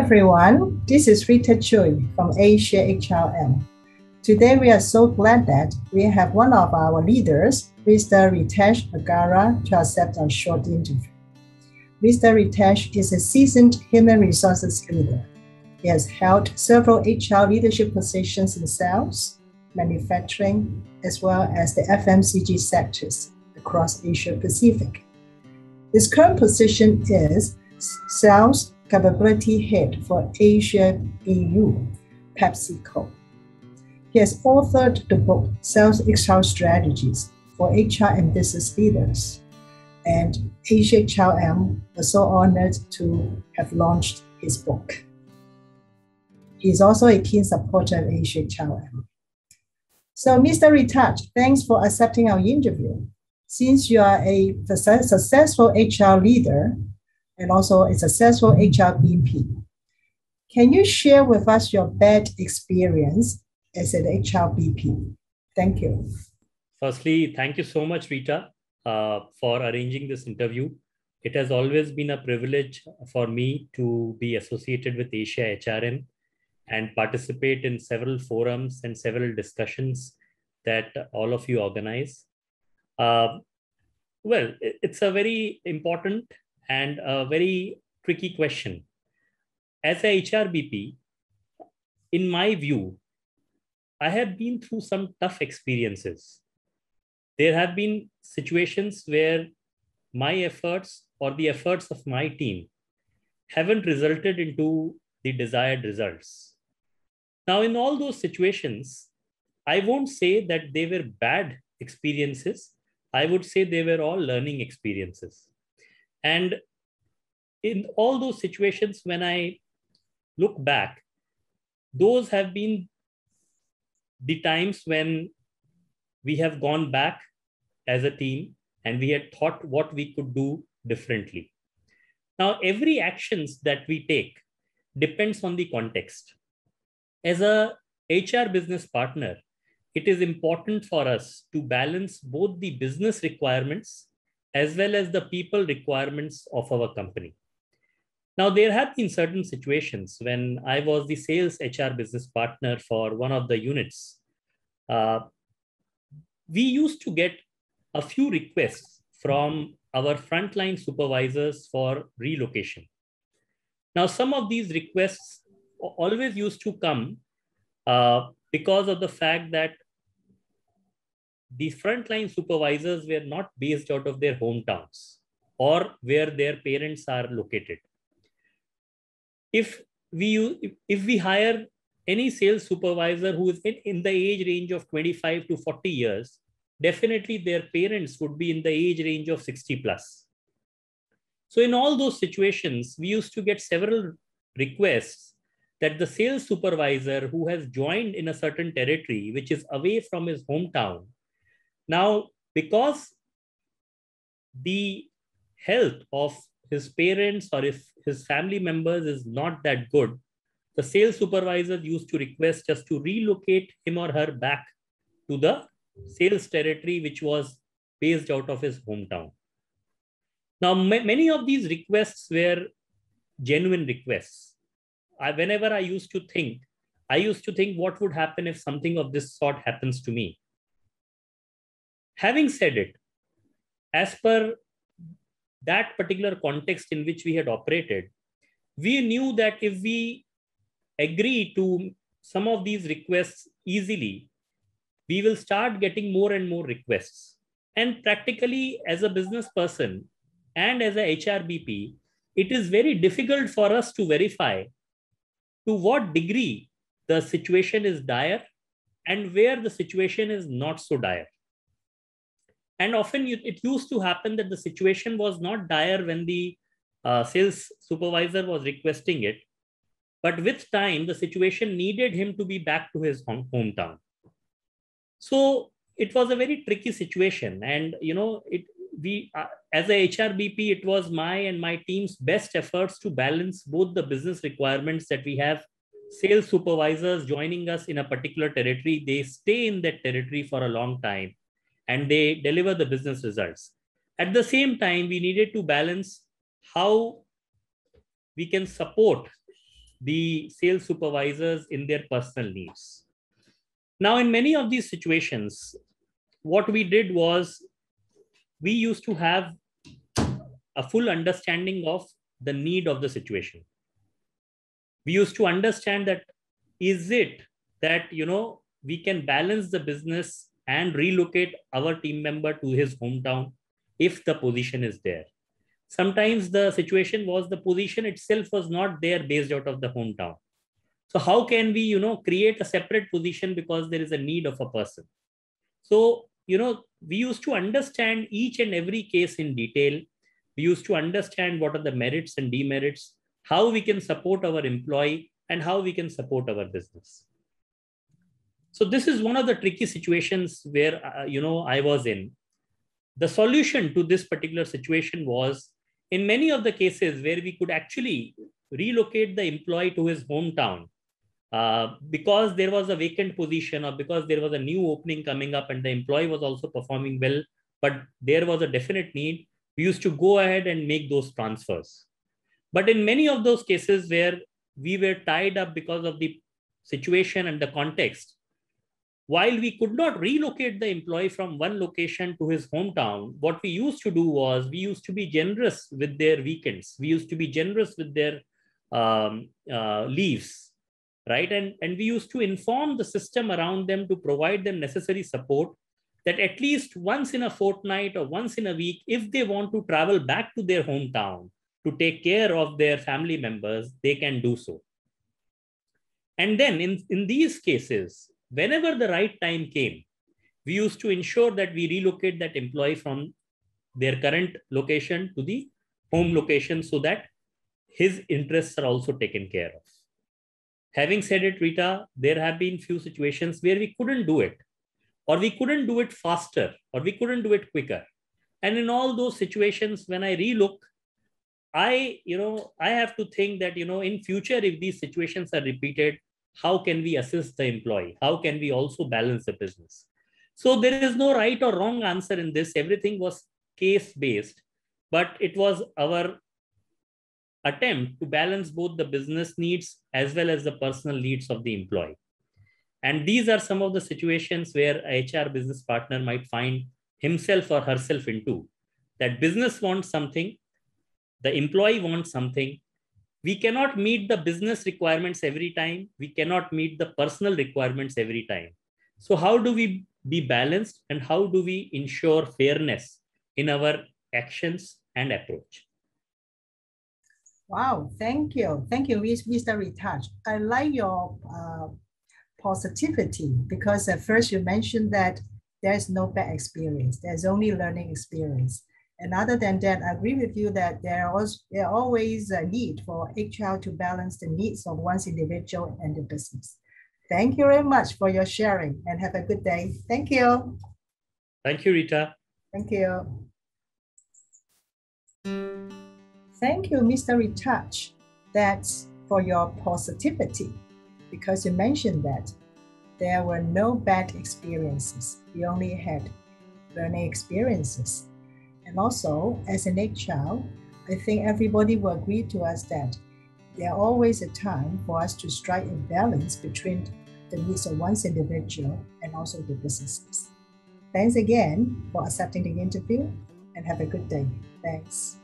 everyone, this is Ritesh from Asia HRM. Today we are so glad that we have one of our leaders, Mr. Ritesh Agarwal, to accept our short interview. Mr. Ritesh is a seasoned human resources leader. He has held several HR leadership positions in sales, manufacturing, as well as the FMCG sectors across Asia Pacific. His current position is Sales Capability Head for Asia EU, PepsiCo. He has authored the book Sales HR Strategies for HR and Business Leaders. And Asia HRM was so honored to have launched his book. He is also a keen supporter of Asia HRM. So, Mr. Ritesh, thanks for accepting our interview. Since you are a successful HR leader and also a successful HR BP, can you share with us your bad experience as an HR BP? Thank you. Firstly, thank you so much, Rita, for arranging this interview. It has always been a privilege for me to be associated with Asia HRM and participate in several forums and several discussions that all of you organize. Well, it's a very important and a very tricky question. As a HRBP, in my view, I have been through some tough experiences. There have been situations where my efforts or the efforts of my team haven't resulted into the desired results. Now, in all those situations, I won't say that they were bad experiences. I would say they were all learning experiences. And in all those situations, when I look back, those have been the times when we have gone back as a team and we had thought what we could do differently. Now, every actions that we take depends on the context. As a HR business partner, it is important for us to balance both the business requirements as well as the people requirements of our company. Now, there have been certain situations when I was the sales HR business partner for one of the units. We used to get a few requests from our frontline supervisors for relocation. Now, some of these requests always used to come because of the fact that these frontline supervisors were not based out of their hometowns or where their parents are located. If we hire any sales supervisor who is in the age range of 25 to 40 years, definitely their parents would be in the age range of 60 plus. So in all those situations, we used to get several requests that the sales supervisor who has joined in a certain territory, which is away from his hometown, now, because the health of his parents or if his family members is not that good, the sales supervisor used to request us to relocate him or her back to the sales territory, which was based out of his hometown. Now, many of these requests were genuine requests. Whenever I used to think what would happen if something of this sort happens to me. Having said it, as per that particular context in which we had operated, we knew that if we agree to some of these requests easily, we will start getting more and more requests. And practically, as a business person and as a HRBP, it is very difficult for us to verify to what degree the situation is dire and where the situation is not so dire. And often it used to happen that the situation was not dire when the sales supervisor was requesting it. But with time, the situation needed him to be back to his hometown. So it was a very tricky situation. And, as a HRBP, it was my and my team's best efforts to balance both the business requirements that we have. Sales supervisors joining us in a particular territory, they stay in that territory for a long time and they deliver the business results. At the same time, we needed to balance how we can support the sales supervisors in their personal needs. Now, in many of these situations, what we did was we used to have a full understanding of the need of the situation. We used to understand that is it that we can balance the business and relocate our team member to his hometown if the position is there. Sometimes the situation was the position itself was not there based out of the hometown. So how can we create a separate position because there is a need of a person? So we used to understand each and every case in detail. We used to understand what are the merits and demerits, how we can support our employee, and how we can support our business. So this is one of the tricky situations where I was in. The solution to this particular situation was, in many of the cases where we could actually relocate the employee to his hometown, because there was a vacant position or because there was a new opening coming up and the employee was also performing well, but there was a definite need, we used to go ahead and make those transfers. But in many of those cases where we were tied up because of the situation and the context, while we could not relocate the employee from one location to his hometown, what we used to do was we used to be generous with their weekends. We used to be generous with their leaves, right? And we used to inform the system around them to provide them necessary support, that at least once in a fortnight or once in a week, if they want to travel back to their hometown to take care of their family members, they can do so. And then in these cases, whenever the right time came, we used to ensure that we relocate that employee from their current location to the home location so that his interests are also taken care of. Having said it, Rita, there have been few situations where we couldn't do it, or we couldn't do it faster, or we couldn't do it quicker. And in all those situations, when I relook, I have to think that, in future, if these situations are repeated, how can we assist the employee? How can we also balance the business? So there is no right or wrong answer in this. Everything was case-based, but it was our attempt to balance both the business needs as well as the personal needs of the employee. And these are some of the situations where a HR business partner might find himself or herself into, that business wants something, the employee wants something. We cannot meet the business requirements every time. We cannot meet the personal requirements every time. So how do we be balanced, and how do we ensure fairness in our actions and approach? Wow, thank you. Thank you, Mr. Ritesh. I like your positivity, because at first you mentioned that there's no bad experience. There's only learning experience. And other than that, I agree with you that there always a need for HR to balance the needs of one's individual and the business. Thank you very much for your sharing, and have a good day. Thank you. Thank you, Rita. Thank you. Thank you, Mr. Ritesh, that's for your positivity, because you mentioned that there were no bad experiences. We only had learning experiences. And also, as an HR, I think everybody will agree to us that there's always a time for us to strike a balance between the needs of one's individual and also the businesses. Thanks again for accepting the interview, and have a good day. Thanks.